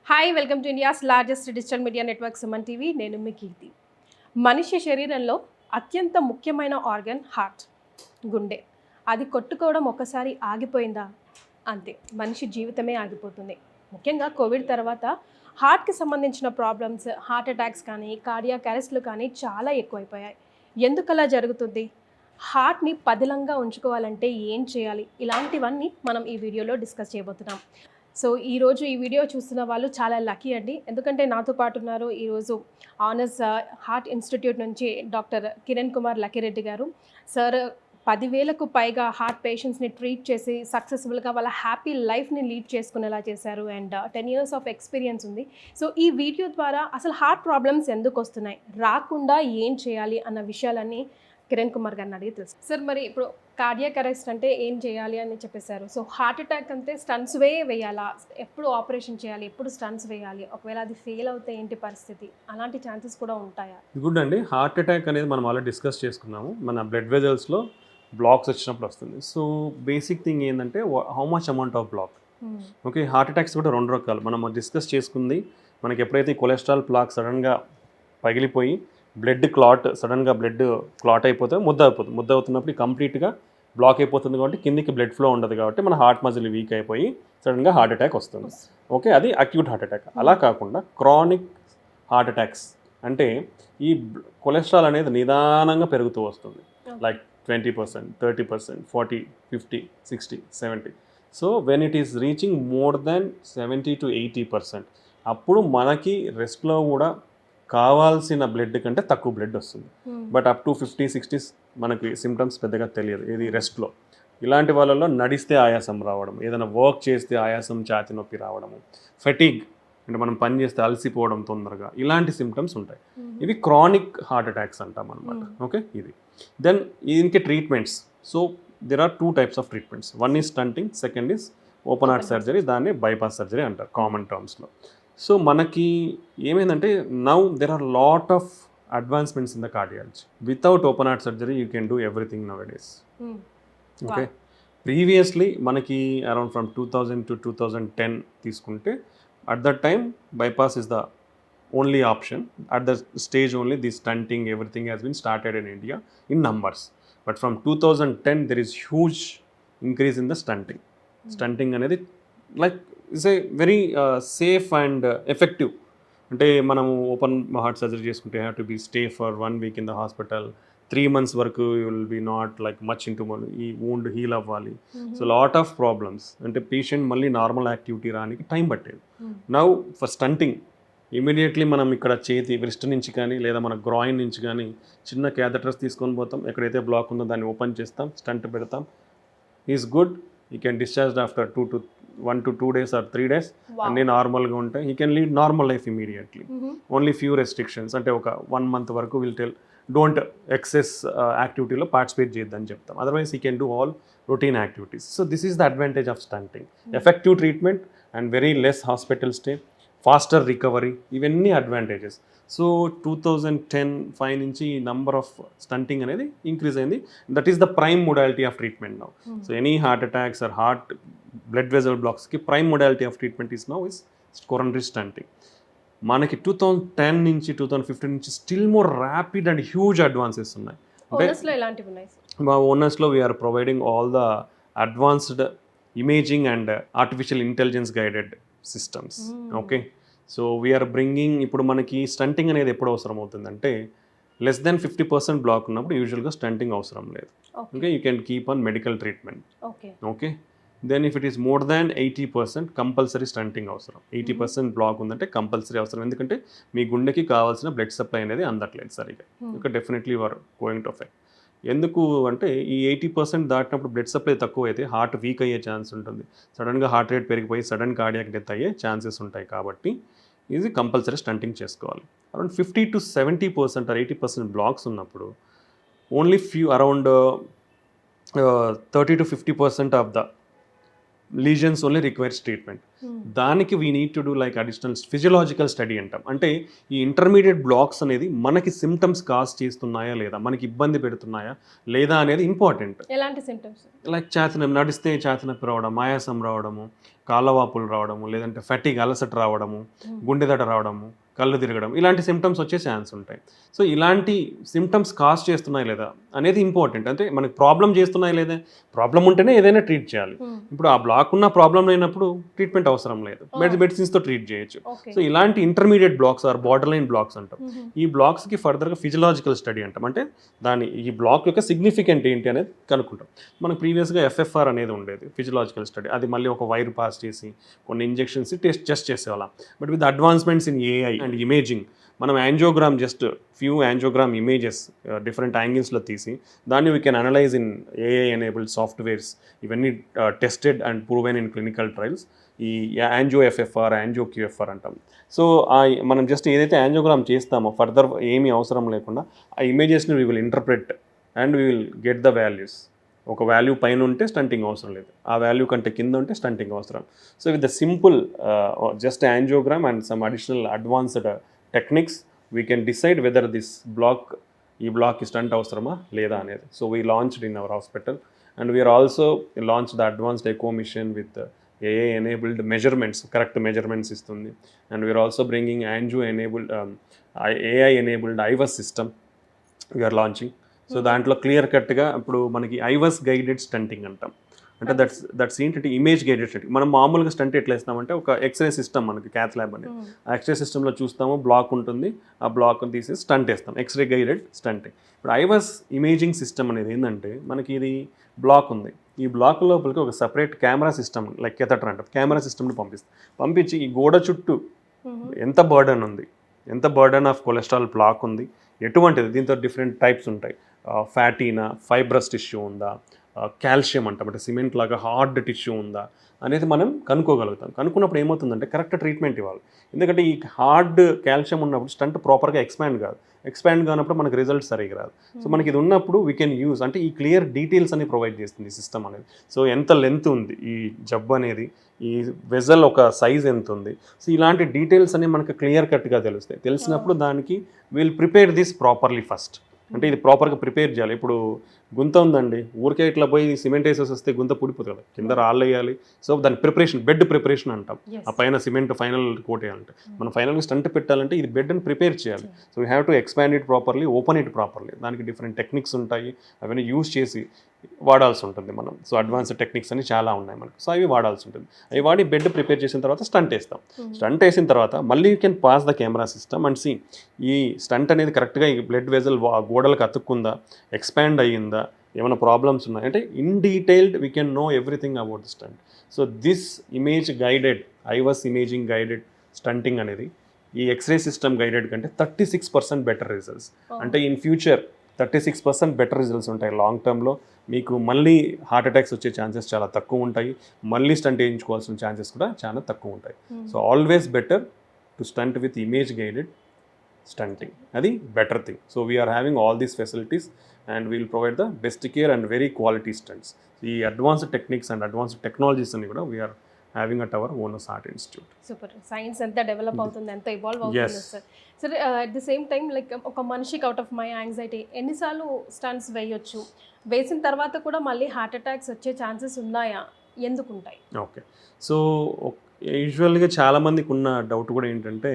Hi welcome to India's largest digital media network Suman TV. నేను మీ కీర్తి. మనిషి శరీరంలో అత్యంత ముఖ్యమైన ఆర్గన్ హార్ట్, గుండె. అది కొట్టుకోవడం ఒక్కసారి ఆగిపోయిందా అంతే, మనిషి జీవితమే ఆగిపోతుంది. ముఖ్యంగా కోవిడ్ తర్వాత హార్ట్కి సంబంధించిన ప్రాబ్లమ్స్, హార్ట్ అటాక్స్ కానీ కార్డియాక్ అరెస్ట్లు కానీ చాలా ఎక్కువైపోయాయి. ఎందుకు అలా జరుగుతుంది? హార్ట్ని పదిలంగా ఉంచుకోవాలంటే ఏం చేయాలి? ఇలాంటివన్నీ మనం ఈ వీడియోలో డిస్కస్ చేయబోతున్నాం. సో ఈరోజు ఈ వీడియో చూస్తున్న వాళ్ళు చాలా లక్కీ అండి, ఎందుకంటే నాతో పాటు ఉన్నారు ఈరోజు ఆనర్స్ హార్ట్ ఇన్స్టిట్యూట్ నుంచి డాక్టర్ కిరణ్ కుమార్ లక్కిరెడ్డి గారు. సార్ 10,000కు పైగా హార్ట్ పేషెంట్స్ని ట్రీట్ చేసి సక్సెస్ఫుల్గా వాళ్ళ హ్యాపీ లైఫ్ని లీడ్ చేసుకునేలా చేశారు అండ్ 10 years ఆఫ్ ఎక్స్పీరియన్స్ ఉంది. సో ఈ వీడియో ద్వారా అసలు హార్ట్ ప్రాబ్లమ్స్ ఎందుకు వస్తున్నాయి, రాకుండా ఏం చేయాలి అన్న విషయాలన్నీ కిరణ్ కుమార్ గారిని అడిగి తెలుసు. సార్, మరి ఇప్పుడు కార్డియాక్ అరెస్ట్ అంటే ఏం చేయాలి అని చెప్పేశారు. సో హార్ట్ అటాక్ అంటే స్టంట్స్ వేయాలా, ఎప్పుడు ఆపరేషన్ చేయాలి, ఎప్పుడు స్టంట్స్ వేయాలి, ఒకవేళ అది ఫెయిల్ అవుతే ఏంటి పరిస్థితి, అలాంటి ఛాన్సెస్ కూడా ఉంటాయా? గుడ్ అండి. హార్ట్ అటాక్ అనేది మనం ఆల్రెడీ డిస్కస్ చేసుకున్నాము. మన బ్లడ్ వెజల్స్లో బ్లాక్స్ వచ్చినప్పుడు వస్తుంది. సో బేసిక్ థింగ్ ఏంటంటే how much amount of block. Okay, heart attacks కూడా రెండు రకాలు మనం డిస్కస్ చేసుకుంది. మనకి ఎప్పుడైతే కొలెస్ట్రాల్ ప్లాక్ సడన్గా పగిలిపోయి బ్లడ్ క్లాట్, సడన్గా బ్లడ్ క్లాట్ అయిపోతే ముద్ద అవుతున్నప్పుడు కంప్లీట్గా బ్లాక్ అయిపోతుంది కాబట్టి కిందికి బ్లడ్ ఫ్లో ఉండదు కాబట్టి మన హార్ట్ మజిల్ వీక్ అయిపోయి సడన్గా హార్ట్ అటాక్ వస్తుంది. ఓకే, అది అక్యూట్ హార్ట్ అటాక్. అలా కాకుండా క్రానిక్ హార్ట్ అటాక్స్ అంటే ఈ కొలెస్ట్రాల్ అనేది నిదానంగా పెరుగుతూ వస్తుంది. Like 20%, 30%, 40, 50, 60, 70. So when it is reaching more than 70 to 80%, అప్పుడు మనకి రెస్ట్లో కూడా కావాల్సిన బ్లడ్ కంటే తక్కువ బ్లడ్ వస్తుంది. బట్ అప్ టు 50, 60 మనకి సిమ్టమ్స్ పెద్దగా తెలియదు ఇది రెస్ట్లో. ఇలాంటి వాళ్ళలో నడిస్తే ఆయాసం రావడం, ఏదైనా వర్క్ చేస్తే ఆయాసం, ఛాతీ నొప్పి రావడము, ఫెటిగ్ అంటే మనం పని చేస్తే అలసిపోవడం తొందరగా, ఇలాంటి సిమ్టమ్స్ ఉంటాయి. ఇవి క్రానిక్ హార్ట్ అటాక్స్ అంటాం అనమాట. ఓకే, ఇది దెన్ దీనికి treatments. So there are 2 types of treatments. One is stunting, second is open heart surgery, దాన్ని బైపాస్ సర్జరీ అంటారు కామన్ టర్మ్స్లో. సో మనకి ఏమైందంటే now there are lot of advancements in the cardiology. Without open heart surgery you can do everything nowadays. Okay, previously మనకి around from 2000 to 2010 తీసుకుంటే at that time bypass is the only option. At the stage only this stunting everything has been started in India in numbers. But from 2010 there is huge increase in the stunting. Stunting అనేది like is a very safe and effective. అంటే మనము open heart surgery చేసుకుంటే have to be stay for 1 week in the hospital. 3 months వరకు you will be not like much into ఈ wound heal అవ్వాలి. So lot of problems, అంటే patient మళ్ళీ normal activity రానికి time పట్టేది. నౌ ఫర్ స్టంటింగ్ ఇమీడియట్లీ మనం ఇక్కడ చేతి వ్రిస్ట్ నుంచి కానీ లేదా మన గ్రాయిన్ నుంచి కానీ చిన్న క్యాథెటర్స్ తీసుకొని పోతాం. ఎక్కడైతే బ్లాక్ ఉందో దాన్ని ఓపెన్ చేస్తాం, స్టంట్ పెడతాం. Is good, you can discharge after 1 to 2 days or 3 days. అన్నీ నార్మల్గా ఉంటాయి. He can lead normal life immediately. Only few restrictions, అంటే ఒక 1 month వరకు విల్ టెల్ డోంట్ ఎక్సెస్ యాక్టివిటీలో పార్టిసిపేట్ చేయొద్దని చెప్తాం. Otherwise he can do all routine activities. So this is the advantage of stunting. Effective treatment and very less hospital stay, faster recovery, ఇవన్నీ advantages. So 2010-5 నుంచి ఈ number of stunting అనేది increase అయింది. That is the prime modality of treatment now. So any heart attacks or heart blood vessel బ్లాక్స్కి prime modality of treatment is now is coronary stunting. మనకి 2010 నుంచి 2015 నుంచి still more rapid and huge advances ఉన్నాయి. మా ఓనర్స్లో we're providing all the advanced imaging and artificial intelligence guided systems. Okay, so we're bringing, ఇప్పుడు మనకి stunting అనేది ఎప్పుడు అవసరం అవుతుందంటే లెస్ దెన్ 50% బ్లాక్ ఉన్నప్పుడు యూజువల్గా స్టంటింగ్ అవసరం లేదు. Okay, you can keep on medical treatment. Okay, then if it is more than 80% compulsory stunting అవసరం. 80% బ్లాక్ ఉందంటే కంపల్సరీ అవసరం, ఎందుకంటే మీ గుండెకి కావాల్సిన బ్లడ్ సప్లై అనేది అందట్లేదు సరిగా. Okay, definitely you are going to effect. ఎందుకు అంటే ఈ 80% దాటినప్పుడు బ్లడ్ సప్లై తక్కువ అయితే హార్ట్ వీక్ అయ్యే ఛాన్స్ ఉంటుంది. సడన్గా హార్ట్ రేట్ పెరిగిపోయి సడన్ కార్డియాక్ డెత్ అయ్యే ఛాన్సెస్ ఉంటాయి. కాబట్టి ఇది కంపల్సరీ స్టంటింగ్ చేసుకోవాలి. అరౌండ్ 50 to 70% ఆర్ 80% బ్లాక్స్ ఉన్నప్పుడు only few around 30 to 50% of the lesions only requires treatment. దానికి we need to do like additional physiological study అంటాం. అంటే ఈ ఇంటర్మీడియట్ బ్లాక్స్ అనేది మనకి సిమ్టమ్స్ కాజ్ చేస్తున్నాయా లేదా, మనకి ఇబ్బంది పెడుతున్నాయా లేదా అనేది ఇంపార్టెంట్. ఎలాంటి సింటమ్స్? లైక్ ఛాతీనొప్పి, నడిస్తే ఛాతీనొప్పి రావడం, ఆయాసం రావడము, కాళ్ళవాపులు రావడము, లేదంటే ఫటిగ్ అలసట రావడము, గుండెదట రావడము, కళ్ళు తిరగడం, ఇలాంటి సిమ్టమ్స్ వచ్చే ఛాన్స్ ఉంటాయి. సో ఇలాంటి సిమ్టమ్స్ కాజ్ చేస్తున్నాయి లేదా అనేది ఇంపార్టెంట్. అంటే మనకి ప్రాబ్లం చేస్తున్నాయి లేదా, ప్రాబ్లం ఉంటేనే ఏదైనా ట్రీట్ చేయాలి. ఇప్పుడు ఆ బ్లాక్ ఉన్న ప్రాబ్లం లేనప్పుడు ట్రీట్మెంట్ అవసరం లేదు, మెడిసిన్స్తో ట్రీట్ చేయొచ్చు. సో ఇలాంటి intermediate blocks or border line blocks అంటాం. ఈ బ్లాక్స్కి ఫర్దర్గా ఫిజియలాజికల్ స్టడీ అంటాం. అంటే ఈ బ్లాక్ యొక్క సిగ్నిఫికెంట్ ఏంటి అనేది కనుక్కుంటాం. మనకు ప్రీవియస్గా ఎఫ్ఎఫ్ఆర్ అనేది ఉండేది, ఫిజియలాజికల్ స్టడీ. అది మళ్ళీ ఒక వైర్ పాస్ చేసి కొన్ని ఇంజెక్షన్స్ టెస్ట్ చేసేవాళ్ళం. But with advancements in AI and imaging, మనం angiogram just few angiogram images different యాంగిల్స్లో తీసి దాన్ని we can analyse in AI enabled softwares. ఇవన్నీ tested and proven in clinical trials. ఈ యాంజియో ఎఫ్ఎఫ్ఆర్, యాంజియో క్యూఎఫ్ఆర్ అంటాం. So మనం just ఏదైతే angiogram చేస్తామో ఫర్దర్ ఏమీ అవసరం లేకుండా ఆ ఇమేజెస్ని we will interpret and we will get the values. ఒక వాల్యూ పైన ఉంటే స్టంటింగ్ అవసరం లేదు, ఆ వాల్యూ కంటే కింద ఉంటే స్టంటింగ్ అవసరం. So with the simple just angiogram and some additional advanced techniques we can decide whether this block, ఈ బ్లాక్ స్టంట్ అవసరమా లేదా అనేది. So we launched in our hospital and we're also launch the advanced echo machine with AI enabled measurements, correct measurements ఇస్తుంది. And we're also bringing angio enabled AI enabled IVUS system we're launching. So దాంట్లో clear కట్గా ఇప్పుడు మనకి ఐవస్ guided stunting అంటాం. అంటే that's ఏంటంటే image guided stunting. మనం మామూలుగా స్టంట్ ఎట్లా వేస్తామంటే ఒక ఎక్స్రే సిస్టమ్, మనకి క్యాత్ ల్యాబ్ అనేది, ఆ ఎక్స్రే సిస్టంలో చూస్తాము, బ్లాక్ ఉంటుంది, ఆ బ్లాక్ తీసేసి స్టంట్ వేస్తాం, ఎక్స్రే గైడెడ్ స్టంటింగ్. ఇప్పుడు ఐవస్ ఇమేజింగ్ సిస్టమ్ అనేది ఏంటంటే మనకి ఇది బ్లాక్ ఉంది, ఈ బ్లాక్ లోపలికి ఒక separate camera system like catheter అంటాం, కెమెరా సిస్టమ్ని పంపించి ఈ గోడ చుట్టూ ఎంత బర్డన్ ఉంది, ఎంత బర్డన్ ఆఫ్ కొలెస్ట్రాల్ బ్లాక్ ఉంది, ఎటువంటిది, దీంతో డిఫరెంట్ టైప్స్ ఉంటాయి. ఫ్యాటీనా, ఫైబ్రస్ టిష్యూ ఉందా, కాల్షియం అంటాం అంటే సిమెంట్ లాగా హార్డ్ టిష్యూ ఉందా అనేది మనం కనుక్కోగలుగుతాం. కనుక్కున్నప్పుడు ఏమవుతుందంటే కరెక్ట్ ట్రీట్మెంట్ ఇవ్వాలి. ఎందుకంటే ఈ హార్డ్ కాల్షియం ఉన్నప్పుడు స్టంట్ ప్రాపర్గా ఎక్స్పాండ్ కానప్పుడు మనకి రిజల్ట్ సరిగా రాదు. సో మనకి ఇది ఉన్నప్పుడు వీ కెన్ యూజ్, అంటే ఈ క్లియర్ డీటెయిల్స్ అని ప్రొవైడ్ చేస్తుంది ఈ సిస్టమ్ అనేది. సో ఎంత లెంత్ ఉంది ఈ జబ్బు అనేది, ఈ వెజల్ ఒక సైజ్ ఎంత ఉంది, సో ఇలాంటి డీటెయిల్స్ అనేవి మనకు క్లియర్ కట్గా తెలుస్తాయి. తెలిసినప్పుడు దానికి will prepare this properly first. అంటే ఇది ప్రాపర్గా ప్రిపేర్ చేయాలి. ఇప్పుడు గుంత ఉందండి, ఊరికే ఇట్లా పోయి సిమెంట్ వేసేసి వస్తే గుంత పూడిపోతుంది కదా, కింద రాళ్ళు వేయాలి. సో దాని ప్రిపరేషన్, బెడ్ ప్రిపరేషన్ అంటాం. ఆ పైన సిమెంట్ ఫైనల్ కోట్ వేయాలంటే, మనం ఫైనల్గా స్టంట్ పెట్టాలంటే ఇది బెడ్ని ప్రిపేర్ చేయాలి. So we have to expand it properly, open it properly. దానికి డిఫరెంట్ టెక్నిక్స్ ఉంటాయి, అవన్నీ యూజ్ చేసి వాడాల్సి ఉంటుంది మనం. సో అడ్వాన్స్డ్ టెక్నిక్స్ అని చాలా ఉన్నాయి మనకు. సో అవి వాడాల్సి ఉంటుంది. అవి వాడి బెడ్ ప్రిపేర్ చేసిన తర్వాత స్టంట్ వేస్తాం. స్టంట్ వేసిన తర్వాత మళ్ళీ you can pass the camera system and see ఈ స్టంట్ అనేది కరెక్ట్గా ఈ బ్లడ్ వెజల్ గోడలకు అతుక్కుందా, ఎక్స్పాండ్ అయ్యిందా, ఏమైనా ప్రాబ్లమ్స్ ఉన్నాయి అంటే in detailed we can know everything about the stent. So this image guided, IVUS imaging guided stunting అనేది ఈ ఎక్స్రే సిస్టమ్ గైడెడ్ కంటే 36% బెటర్ రిజల్ట్స్. అంటే ఇన్ ఫ్యూచర్ 36% బెటర్ రిజల్ట్స్ ఉంటాయి. లాంగ్ టర్మ్లో మీకు మళ్ళీ హార్ట్ అటాక్స్ వచ్చే ఛాన్సెస్ చాలా తక్కువ ఉంటాయి, మళ్ళీ స్టంట్ వేయించుకోవాల్సిన ఛాన్సెస్ కూడా చాలా తక్కువ ఉంటాయి. So always better to stent with image guided stunting, అది better thing. So we're having all these facilities and we'll provide the best care and very quality stents. ఈ advanced techniques and advanced technologies అన్ని కూడా we're having at our own heart institute. Super. Science ఎంత develop అవుతుంది, ఎంత evolve అవుతుంది sir. సరే, at the same time like ఒక మనిషికి అవుట్ ఆఫ్ మై యాంగ్జైటీ ఎన్నిసార్లు స్టంట్స్ వేయొచ్చు, వేసిన తర్వాత కూడా మళ్ళీ హార్ట్ అటాక్స్ వచ్చే ఛాన్సెస్ ఉన్నాయా, ఎందుకు ఉంటాయి? ఓకే, సో యూజువల్గా చాలామందికి ఉన్న డౌట్ కూడా ఏంటంటే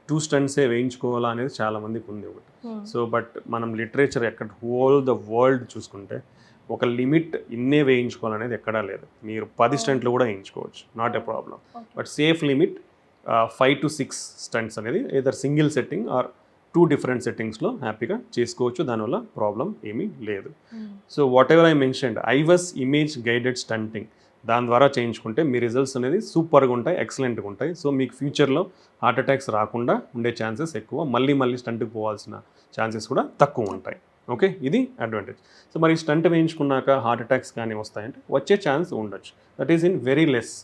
2 స్టంట్సే వేయించుకోవాలా అనేది చాలామందికి ఉంది ఒకటి. సో బట్ మనం లిటరేచర్ ఎక్కడ హోల్ ద వరల్డ్ చూసుకుంటే ఒక లిమిట్ ఇన్నే వేయించుకోవాలనేది ఎక్కడా లేదు. మీరు 10 స్టంట్లు కూడా వేయించుకోవచ్చు, not a problem. But safe limit 5 to 6 stents అనేది either single setting or 2 different సెట్టింగ్స్లో హ్యాపీగా చేసుకోవచ్చు, దానివల్ల ప్రాబ్లం ఏమీ లేదు. So whatever I mentioned IVUS image guided stunting, దాని ద్వారా చేయించుకుంటే మీ రిజల్ట్స్ అనేది సూపర్గా ఉంటాయి, ఎక్సలెంట్గా ఉంటాయి. సో మీకు ఫ్యూచర్లో హార్ట్ అటాక్స్ రాకుండా ఉండే ఛాన్సెస్ ఎక్కువ, మళ్ళీ స్టంట్కి పోవాల్సిన ఛాన్సెస్ కూడా తక్కువ ఉంటాయి. ఓకే, ఇది అడ్వాంటేజ్. సో మరి స్టంట్ వేయించుకున్నాక హార్ట్ అటాక్స్ కానీ వస్తాయంటే వచ్చే ఛాన్స్ ఉండొచ్చు. That is in very less,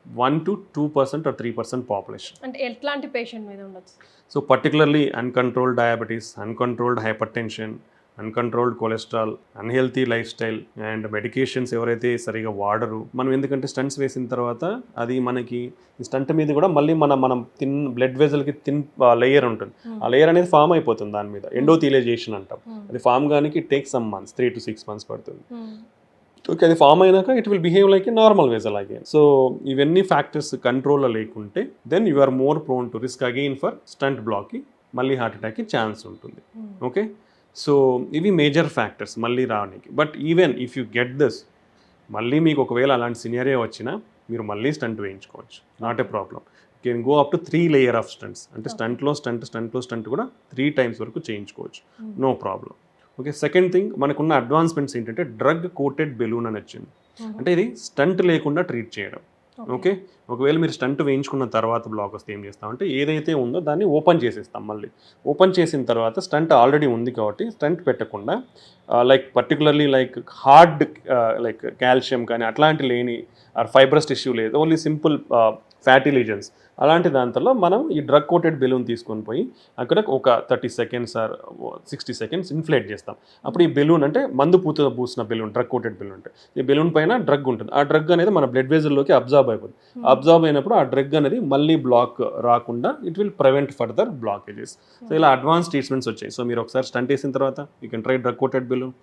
1 to 2% or 3% population. అంటే ఎట్లాంటి పేషెంట్ మీద ఉండొచ్చు? So particularly uncontrolled diabetes, uncontrolled hyper tension, uncontrolled cholesterol, unhealthy life style and medications ఎవరైతే సరిగా వాడరు, మనం ఎందుకంటే స్టంట్స్ వేసిన తర్వాత అది మనకి స్టంట్ మీద కూడా మళ్ళీ మనం బ్లడ్ వెజల్కి లేయర్ ఉంటుంది. ఆ లేయర్ అనేది ఫామ్ అయిపోతుంది దాని మీద, ఎండోథీలియజేషన్ అంటాం. అది ఫామ్ కానీ it takes some months, 3 to 6 months పడుతుంది. ఓకే, అది ఫామ్ అయినాక it will behave like a normal vessel again. So ఇవన్నీ ఫ్యాక్టర్స్ కంట్రోల్లో లేకుంటే then you are more prone to risk again for stent బ్లాక్కి, మళ్ళీ హార్ట్ అటాక్కి ఛాన్స్ ఉంటుంది. ఓకే, సో ఇవి మేజర్ ఫ్యాక్టర్స్ మళ్ళీ రావడానికి. But even if you get this, మళ్ళీ మీకు ఒకవేళ అలాంటి సినారియో వచ్చినా మీరు మళ్ళీ స్టంట్ వేయించుకోవచ్చు, not a problem. Can go up to 3 layer of stents, అంటే స్టంట్లో స్టంట్ కూడా 3 times వరకు చేయించుకోవచ్చు, no problem. Okay, second thing, మనకున్న అడ్వాన్స్మెంట్స్ ఏంటంటే డ్రగ్ కోటెడ్ బెలూన్ అని వచ్చింది. అంటే ఇది స్టంట్ లేకుండా ట్రీట్ చేయడం. ఓకే, ఒకవేళ మీరు స్టంట్ వేయించుకున్న తర్వాత బ్లాక్ వస్తే ఏం చేస్తామంటే ఏదైతే ఉందో దాన్ని ఓపెన్ చేసేస్తాం. మళ్ళీ ఓపెన్ చేసిన తర్వాత స్టంట్ ఆల్రెడీ ఉంది కాబట్టి స్టంట్ పెట్టకుండా like particularly like hard like calcium కానీ అట్లాంటి లేని ఫైబ్రస్ టిష్యూ లేదు, ఓన్లీ సింపుల్ ఫ్యాటీ లీజన్స్, అలాంటి దాంట్లో మనం ఈ డ్రగ్ కోటెడ్ బెలూన్ తీసుకొని పోయి అక్కడ ఒక 30 seconds ఆర్ 60 seconds ఇన్ఫ్లేట్ చేస్తాం. అప్పుడు ఈ బెలూన్ అంటే మందు పూసిన బెలూన్, డ్రగ్ కోటెడ్ బెలూన్ అంటే ఈ బెలూన్ పైన డ్రగ్ ఉంటుంది. ఆ డ్రగ్ అనేది మన బ్లడ్ వెజల్లోకి అబ్జార్బ్ అయిపోతుంది. అబ్జార్బ్ అయినప్పుడు ఆ డ్రగ్ అనేది మళ్ళీ బ్లాక్ రాకుండా it will prevent further blockages. So ఇలా అడ్వాన్స్ ట్రీట్మెంట్స్ వచ్చాయి. సో మీరు ఒకసారి స్టంట్ వేసిన తర్వాత you can try drug coated balloon.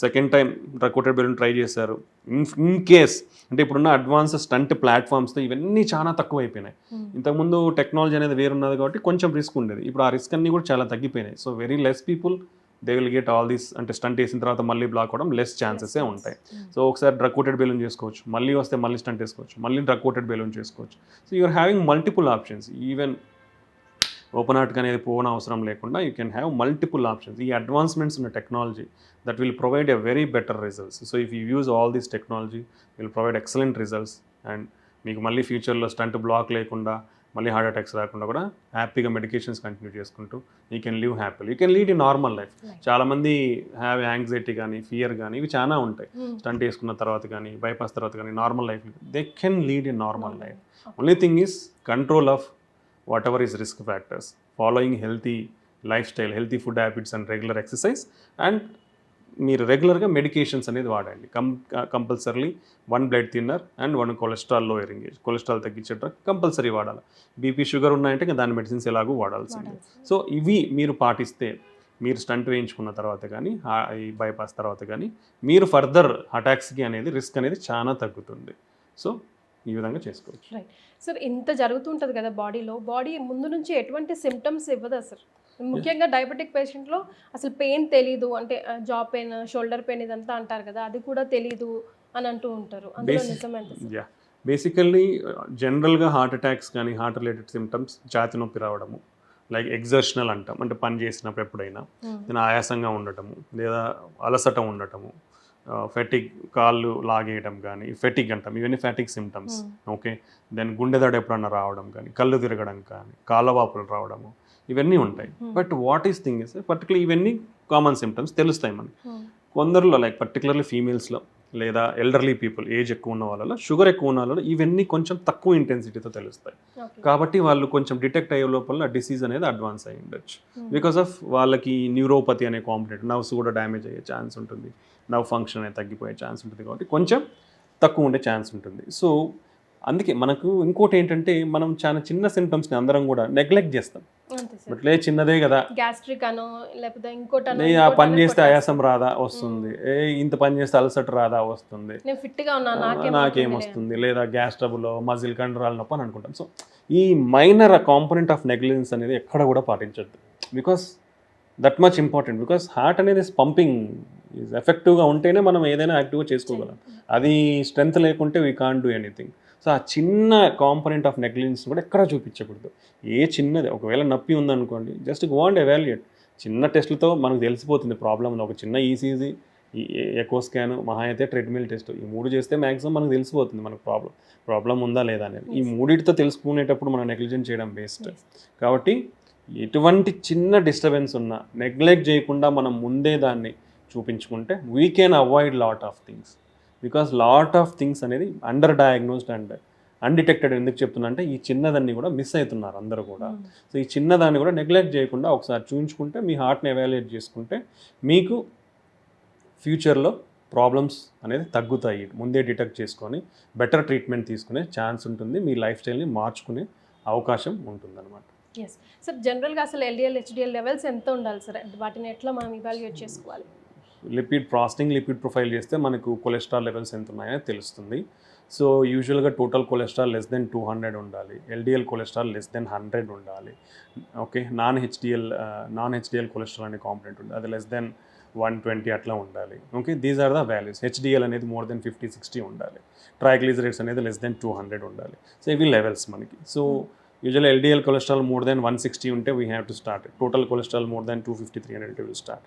Second time drug coated balloon try చేశారు, ఇన్ కేస్ అంటే ఇప్పుడున్న అడ్వాన్స్ స్టంట్ ప్లాట్ఫామ్స్తో ఇవన్నీ చాలా తక్కువ అయిపోయినాయి. ఇంతకుముందు టెక్నాలజీ అనేది వేరున్నది కాబట్టి కొంచెం రిస్క్ ఉండేది, ఇప్పుడు ఆ రిస్క్ అన్ని కూడా చాలా తగ్గిపోయినాయి. So very less people they will get all these, అంటే స్టంట్ వేసిన తర్వాత మళ్ళీ బ్లాక్ అవ్వడం లెస్ ఛాన్సెసే ఉంటాయి. సో ఒకసారి డ్రగ్ కోటెడ్ బెలూన్ చేసుకోవచ్చు, మళ్ళీ వస్తే మళ్ళీ స్టంట్ వేసుకోవచ్చు, మళ్ళీ డ్రగ్ కోటెడ్ బెలూన్ చేసుకోవచ్చు. So you're having multiple options. Even open heart అనేది పోవడం అవసరం లేకుండా you can have multiple options. ఈ అడ్వాన్స్మెంట్స్ ఉన్న technology that will provide a very better results. So if you use all this technology, will provide excellent results, and మీకు మళ్ళీ ఫ్యూచర్లో stunt black లేకుండా మళ్ళీ హార్ట్ అటాక్స్ రాకుండా కూడా హ్యాపీగా మెడికేషన్స్ కంటిన్యూ చేసుకుంటూ you can live happily, you can lead in normal life. చాలామంది హ్యావ్ యాంగ్జైటీ కానీ ఫియర్ కానీ ఇవి చాలా ఉంటాయి. స్టంట్ వేసుకున్న తర్వాత కానీ బైపాస్ తర్వాత కానీ normal life they can lead in normal life. Only thing is control of what ever is risk factors, following healthy life style, healthy food habits and regular exercise. And మీరు రెగ్యులర్గా medications అనేది వాడండి. Compulsory 1 blood thinner and 1 cholesterol lowering age, cholesterol తగ్గించే drug compulsory వాడాలి. BP sugar ఉన్నాయంటే దాని medicines ఎలాగూ వాడాల్సిందే. సో ఇవి మీరు పాటిస్తే మీరు స్టంట్ వేయించుకున్న తర్వాత కానీ ఈ బైపాస్ తర్వాత కానీ మీరు ఫర్దర్ అటాక్స్కి అనేది రిస్క్ అనేది చాలా తగ్గుతుంది. సో ఈ విధంగా చేసుకోవచ్చు. రైట్ సార్, ఇంత జరుగుతుంటుంది కదా బాడీలో, బాడీ ముందు నుంచి ఎటువంటి సిమ్టమ్స్ ఇవ్వదా సార్? ముఖ్యంగా డయాబెటిక్ పేషెంట్లో అసలు పెయిన్ తెలీదు, అంటే జా పెయిన్, షోల్డర్ పెయిన్ ఇదంతా అంటారు కదా, అది కూడా తెలీదు అని అంటూ ఉంటారు. అందులో నిజమేంత? బేసికల్లీ జనరల్గా హార్ట్ అటాక్స్ కానీ హార్ట్ రిలేటెడ్ సిమ్టమ్స్ ఛాతి నొప్పి రావడము, లైక్ ఎగ్జర్షనల్ అంటాం, అంటే పని చేసినప్పుడు ఎప్పుడైనా ఆయాసంగా ఉండటము లేదా అలసట ఉండటము, ఫెటిక్ కాళ్ళు లాగేయడం కానీ ఫెటిక్ అంటాం, ఇవన్నీ ఫెటిక్ సిమ్టమ్స్. ఓకే, దెన్ గుండెదడ ఎప్పుడన్నా రావడం కానీ, కళ్ళు తిరగడం కానీ, కాళ్ళవాపులు రావడము, ఇవన్నీ ఉంటాయి. But what is thing is particular ఇవన్నీ కామన్ సిమ్టమ్స్ తెలుస్తాయి మనకి. కొందరిలో లైక్ పర్టికులర్లీ ఫీమేల్స్లో లేదా ఎల్డర్లీ పీపుల్, ఏజ్ ఎక్కువ ఉన్న వాళ్ళలో, షుగర్ ఎక్కువ ఉన్న వాళ్ళలో ఇవన్నీ కొంచెం తక్కువ ఇంటెన్సిటీతో తెలుస్తాయి. కాబట్టి వాళ్ళు కొంచెం డిటెక్ట్ అయ్యే లోపల డిసీజ్ అనేది అడ్వాన్స్ అయ్యి ఉండొచ్చు. బికాస్ ఆఫ్ వాళ్ళకి న్యూరోపతి అనే కాంపోనెంట్, నర్వ్స్ కూడా డ్యామేజ్ అయ్యే ఛాన్స్ ఉంటుంది, నర్వ్ ఫంక్షన్ అనేది తగ్గిపోయే ఛాన్స్ ఉంటుంది, కాబట్టి కొంచెం తక్కువ ఉండే ఛాన్స్ ఉంటుంది. సో అందుకే మనకు ఇంకోటి ఏంటంటే మనం చాలా చిన్న సిమ్టమ్స్ని అందరం కూడా నెగ్లెక్ట్ చేస్తాం. బట్ లే చిన్నదే కదా, గ్యాస్ట్రిక్ అనో లేకపోతే ఇంకోటి, ఆ పని చేస్తే ఆయాసం రాదా వస్తుంది, ఇంత పని చేస్తే అలసట రాదా వస్తుంది, నాకేమొస్తుంది, లేదా గ్యాస్ ట్రబుల్, మజిల్ కండరాల నొప్పి అని అనుకుంటాం. సో ఈ మైనర్ కాంపోనెంట్ ఆఫ్ నెగ్లిజెన్స్ అనేది ఎక్కడ కూడా పాటించద్దు. Because that much important. Because heart అనేది పంపింగ్ ఈజ్ ఎఫెక్టివ్గా ఉంటేనే మనం ఏదైనా యాక్టివ్గా చేసుకోగలం. అది స్ట్రెంత్ లేకుంటే we can't do anything. So ఆ చిన్న కాంపోనెంట్ ఆఫ్ నెగ్లిజెన్స్ కూడా ఎక్కడా చూపించకూడదు. ఏ చిన్నది, ఒకవేళ నొప్పి ఉందనుకోండి, జస్ట్ గో అండ్ ఎవాల్యుయేట్. చిన్న టెస్ట్లతో మనకు తెలిసిపోతుంది ప్రాబ్లం. ఒక చిన్న ఈసీజీ, ఎకో స్కాన్, మహా అయితే ట్రెడ్మిల్ టెస్ట్, ఈ 3 చేస్తే మ్యాక్సిమం మనకు తెలిసిపోతుంది మనకు ప్రాబ్లం ఉందా లేదా అనేది. ఈ 3టితో తెలుసుకునేటప్పుడు మనం నెగ్లిజెన్స్ చేయడం వేస్ట్. కాబట్టి ఎటువంటి చిన్న డిస్టర్బెన్స్ ఉన్నా నెగ్లెక్ట్ చేయకుండా మనం ముందే దాన్ని చూపించుకుంటే we can avoid lot of things. Because lot of things అనేది అండర్ డయాగ్నోస్డ్ అండ్ అన్డిటెక్టెడ్ ఎందుకు చెప్తున్నా అంటే ఈ చిన్నదాన్ని కూడా మిస్ అవుతున్నారు అందరూ కూడా. సో ఈ చిన్నదాన్ని కూడా నెగ్లెక్ట్ చేయకుండా ఒకసారి చూపించుకుంటే మీ హార్ట్ని ఎవాల్యుయేట్ చేసుకుంటే మీకు ఫ్యూచర్లో ప్రాబ్లమ్స్ అనేది తగ్గుతాయి. ముందే డిటెక్ట్ చేసుకొని బెటర్ ట్రీట్మెంట్ తీసుకునే ఛాన్స్ ఉంటుంది, మీ లైఫ్ స్టైల్ని మార్చుకునే అవకాశం ఉంటుందన్నమాట. ఎస్ సార్, జనరల్గా అసలు ఎల్డిఎల్ హెచ్డిఎల్ లెవెల్స్ ఎంత ఉండాలి సార్? వాటిని ఎట్లా మనం ఇవాల్యుయేట్ చేసుకోవాలి? లిపిడ్ ప్రొఫైల్ చేస్తే మనకు కొలెస్ట్రాల్ లెవెల్స్ ఎంత ఉన్నాయో తెలుస్తుంది. సో యూజువల్గా టోటల్ కొలెస్ట్రాల్ లెస్ దెన్ 200 ఉండాలి, ఎల్డిఎల్ కొలెస్ట్రాల్ లెస్ దెన్ 100 ఉండాలి. ఓకే, నాన్ హెచ్డిఎల్ కొలెస్ట్రాల్ అనే కాంపోనెంట్ ఉంది, అది లెస్ దెన్ 120 అట్లా ఉండాలి. Okay, these are the values. HDL అనేది మోర్ దెన్ 50-60 ఉండాలి, ట్రైగ్లిజరైడ్స్ అనేది లెస్ దెన్ 200 ఉండాలి. సో ఇవి లెవెల్స్ మనకి. So usual LDL cholesterol more than 160 ఉంటే we have to start. Total cholesterol more than 250-300 will start.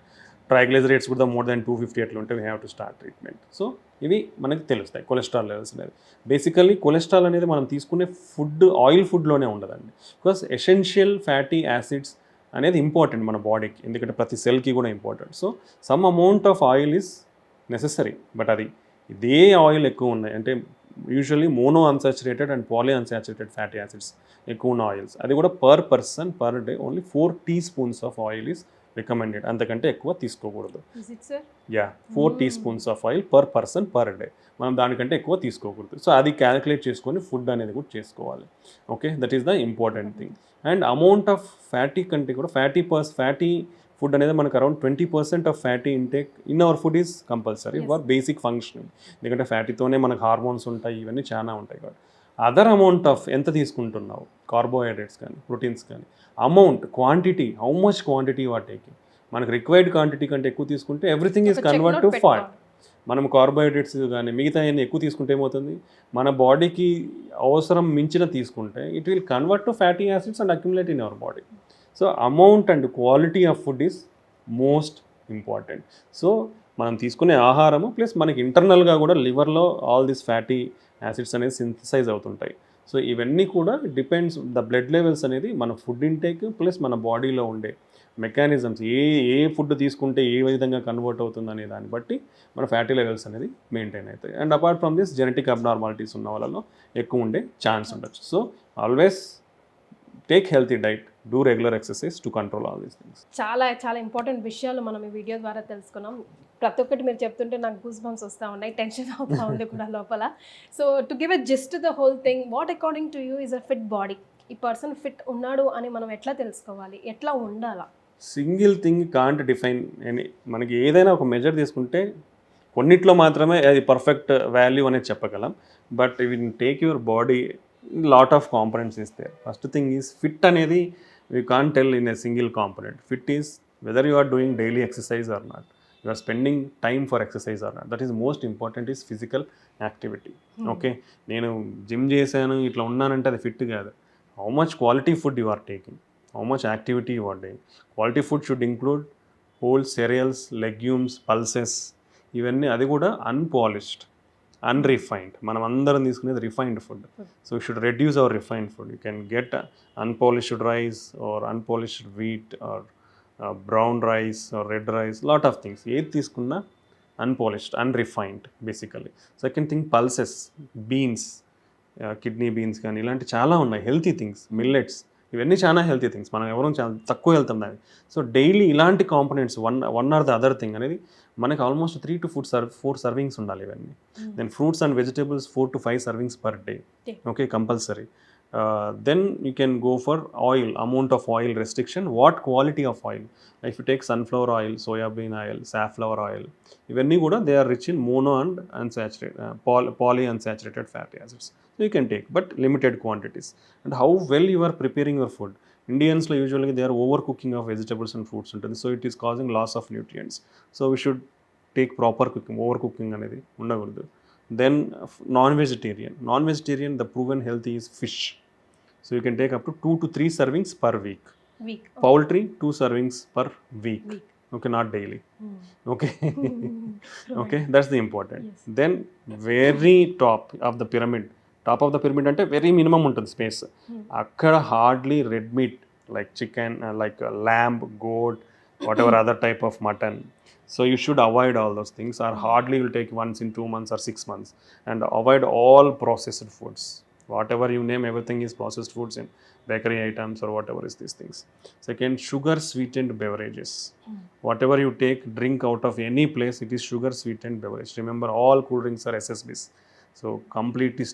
Triglycerides కూడా మోర్ దెన్ 250 అట్లా ఉంటే we have to start treatment. So ఇవి మనకి తెలుస్తాయి కొలెస్ట్రాల్ లెవెల్స్ అనేది. బేసికల్లీ కొలెస్ట్రాల్ అనేది మనం తీసుకునే ఆయిల్ ఫుడ్లోనే ఉండదండి. బికాస్ ఎసెన్షియల్ ఫ్యాటీ యాసిడ్స్ అనేది ఇంపార్టెంట్ మన బాడీకి, ఎందుకంటే ప్రతి సెల్కి కూడా important. So some amount of oil is necessary, but అది ఇదే ఆయిల్ ఎక్కువ ఉన్నాయి అంటే usually mono unsaturated and poly unsaturated fatty acids ఎక్కువ ఉన్న ఆయిల్స్, అది కూడా per person per day only 4 teaspoons of oil is recommended, అంతకంటే ఎక్కువ తీసుకోకూడదు. 4 teaspoons of oil per person per day, మనం దానికంటే ఎక్కువ తీసుకోకూడదు. సో అది క్యాలిక్యులేట్ చేసుకొని ఫుడ్ అనేది కూడా చేసుకోవాలి. Okay, that is the important thing. And amount of fatty కంటే కూడా ఫ్యాటీ ఫుడ్ అనేది మనకు around 20% of fatty intake in our food is compulsory for basic functioning. ఎందుకంటే ఫ్యాటీతోనే మనకు హార్మోన్స్ ఉంటాయి, ఇవన్నీ చాలా ఉంటాయి కాబట్టి. అదర్ అమౌంట్ ఆఫ్ ఎంత తీసుకుంటున్నావు, కార్బోహైడ్రేట్స్ కానీ ప్రోటీన్స్ కానీ, amount quantity, how much quantity you are taking. మనకు రిక్వైర్డ్ క్వాంటిటీ కంటే ఎక్కువ తీసుకుంటే everything is convert to fat. మనం కార్బోహైడ్రేట్స్ కానీ మిగతా అన్ని ఎక్కువ తీసుకుంటే ఏమవుతుంది, మన బాడీకి అవసరం మించిన తీసుకుంటే it will convert to fatty acids and accumulate in our body. So amount and quality of food is most important. So మనం తీసుకునే ఆహారము ప్లస్ మనకి ఇంటర్నల్గా కూడా లివర్లో ఆల్ దిస్ ఫ్యాటీ యాసిడ్స్ అనేది సింథసైజ్ అవుతుంటాయి. సో ఇవన్నీ కూడా డిపెండ్స్ ద బ్లడ్ లెవెల్స్ అనేది మన ఫుడ్ ఇంటేక్ ప్లస్ మన బాడీలో ఉండే మెకానిజమ్స్, ఏ ఫుడ్ తీసుకుంటే ఏ విధంగా కన్వర్ట్ అవుతుంది అనే దాన్ని బట్టి మన ఫ్యాటీ లెవెల్స్ అనేది మెయింటైన్ అవుతాయి. And apart from this genetic abnormalities ఉన్న వాళ్ళలో ఎక్కువ ఉండే ఛాన్స్ ఉండొచ్చు. So always take healthy diet, do regular exercise to control all these things. చాలా చాలా ఇంపార్టెంట్ విషయాలు మనం ఈ వీడియో ద్వారా తెలుసుకున్నాం. ప్రతి ఒక్కటి మీరు చెప్తుంటే నాకు గూస్ బంప్స్ వస్తూ ఉన్నాయి, టెన్షన్ అవుతూ ఉంది కూడా లోపల. So to give a just the whole thing, what according to you is a fit body? ఈ పర్సన్ ఫిట్ ఉన్నాడు అని మనం ఎట్లా తెలుసుకోవాలి, ఎట్లా ఉండాలా? Single thing can't define any. మనకి ఏదైనా ఒక మెజర్ తీసుకుంటే కొన్నిట్లో మాత్రమే అది పర్ఫెక్ట్ వాల్యూ అనేది చెప్పగలం. But when take your body lot of components is there. First thing is fit అనేది you can't tell in a single component. Fit is whether you are doing daily exercise or not, you are spending time for exercise or not. That is most important is physical activity. Okay, నేను gym చేశాను ఇట్లా ఉన్నానంటే అది fit కాదు. How much quality food you are taking, how much activity you are doing. Quality food should include whole cereals, legumes, pulses, ఇవన్నీ. అది కూడా unpolished, unrefined. మనం అందరం తీసుకునేది refined food. So you should reduce our refined food. You can get unpolished rice or unpolished wheat or brown rice or red rice, lot of things. ఏది తీసుకున్నా unpolished, unrefined basically. Second thing pulses, beans, kidney beans కానీ ఇలాంటి చాలా ఉన్నాయి healthy things. Millets, ఇవన్నీ చాలా healthy things. మనం ఎవరూ చాలా తక్కువ వెళ్తాం దాన్ని. సో డైలీ ఇలాంటి components one or the other thing అనేది మనకి ఆల్మోస్ట్ 3 to 4 servings ఉండాలి ఇవన్నీ. Then fruits and vegetables 4 to 5 servings per day. Okay, compulsory. Then you can go for oil, amount of oil restriction, what quality of oil. If you take sunflower oil, soybean oil, safflower oil, ఇవన్నీ కూడా they are rich in mono and unsaturated polyunsaturated fatty acids. So you can take, but limited quantities. And how well you are preparing your food. Indians లో usually they are overcooking of vegetables and fruits ఉంటుంది. So it is causing loss of nutrients. So we should take proper cooking. Overcooking అనేది ఉండకూడదు. Then non-vegetarian, the proven healthy is fish. So you can take up to 2 to 3 servings per week. Poultry 2 servings per week. Okay, not daily. Okay. Okay, that's the important. Yes. Then very top of the pyramid అంటే very minimum ఉంటుంది space. అక్కడ hardly red meat like chicken, like lamb, goat, whatever other type of mutton. So you should avoid all those things, or hardly will take once in 2 months or 6 months, and avoid all processed foods. whatever you name, everything is processed foods and bakery items or whatever is these things. Second, sugar sweetened beverages. Whatever you take, drink out of any place, it is sugar sweetened beverage. Remember, all cool drinks are SSBs. So completely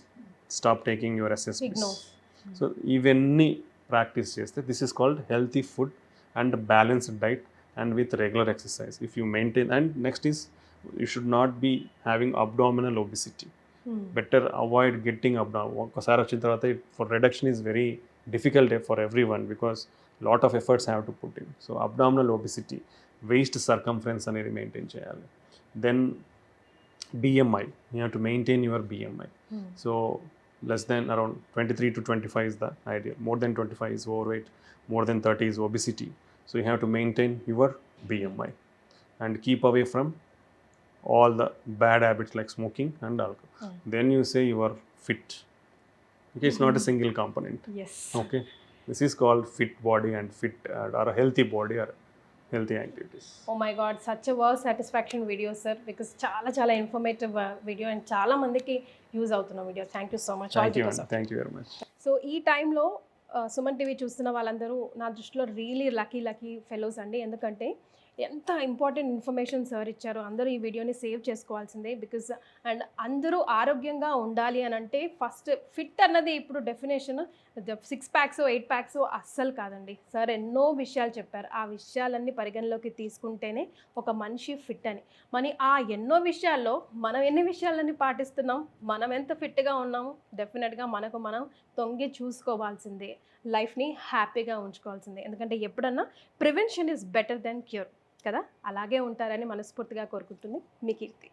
stop taking your SSBs. Ignore. So ఇవన్నీ practice చేస్తే this is called healthy food and balanced diet and with regular exercise if you maintain. And next is you should not be having abdominal obesity. Better avoid getting abdominal. ఒక్కసారి వచ్చిన తర్వాత for reduction is very difficult for every one because lot of efforts have to put in. So abdominal obesity, waist circumference అనేది maintain చేయాలి. Then BMI, you have to maintain your BMI. So less than around 23 to 25 is the ideal. More than 25 is overweight, more than 30 is obesity. So you have to maintain your BMI and keep away from all the bad habits like smoking and alcohol. Then you say you are fit. Okay, it's not a single component. Yes. Okay, this is called fit body and fit or a healthy body or healthy activities. Oh my god, such a work satisfaction video sir, because చాలా informative video and చాలా మందికి use అవుతున్న video. Thank you so much. Thank you very much. సో ఈ టైంలో Suman TV చూస్తున్న వాళ్ళందరూ నా దృష్టిలో రియలీ లక్కీ ఫెలోస్ అండి. ఎందుకంటే ఎంత ఇంపార్టెంట్ ఇన్ఫర్మేషన్ సార్ ఇచ్చారో. అందరూ ఈ వీడియోని సేవ్ చేసుకోవాల్సిందే. బికాజ్ అండ్ అందరూ ఆరోగ్యంగా ఉండాలి అని అంటే ఫస్ట్ ఫిట్ అన్నది ఇప్పుడు డెఫినేషన్ 6 ప్యాక్స్ 8 ప్యాక్స్ అస్సలు కాదండి. సార్ ఎన్నో విషయాలు చెప్పారు. ఆ విషయాలన్నీ పరిగణలోకి తీసుకుంటేనే ఒక మనిషి ఫిట్ అని. మరి ఆ ఎన్నో విషయాల్లో మనం ఎన్ని విషయాలన్నీ పాటిస్తున్నాం, మనం ఎంత ఫిట్గా ఉన్నాము, డెఫినెట్గా మనకు మనం తొంగి చూసుకోవాల్సిందే. లైఫ్ని హ్యాపీగా ఉంచుకోవాల్సిందే. ఎందుకంటే ఎప్పుడన్నా prevention is better than cure కదా. అలాగే ఉంటారని మనస్ఫూర్తిగా కోరుకుంటుంది మీ కీర్తి.